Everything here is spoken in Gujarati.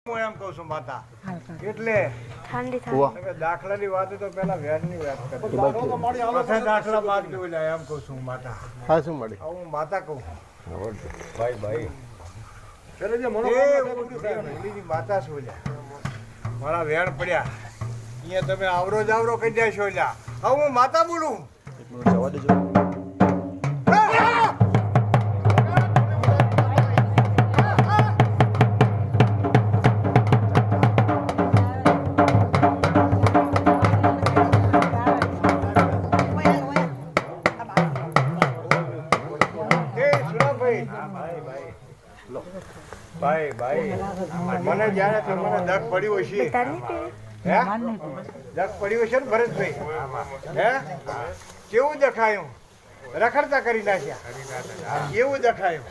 હું એમ કહું છું માતા એટલે તમે દાખલાની વાત તો પેલા વ્યાજની વાત કરી પછી દાખલા બાદ જોઈ એમ કહું છું માતા. હા શું મળી હું માતા કહું ભાઈ ભાઈ માતા શું લ્યા મારા વેણ પડ્યા અહીંયા તમે આવરો જાવરો કહી જાય છો લ્યા. હવે હું માતા બોલું. જવા દેજો. ભાઈ ભાઈ મને જયારે તમને દગ પડ્યું હશે હે દગ પડ્યું હશે ને ભરતભાઈ હે કેવું દેખાયું રખડતા કરી નાખ્યા એવું દેખાયું.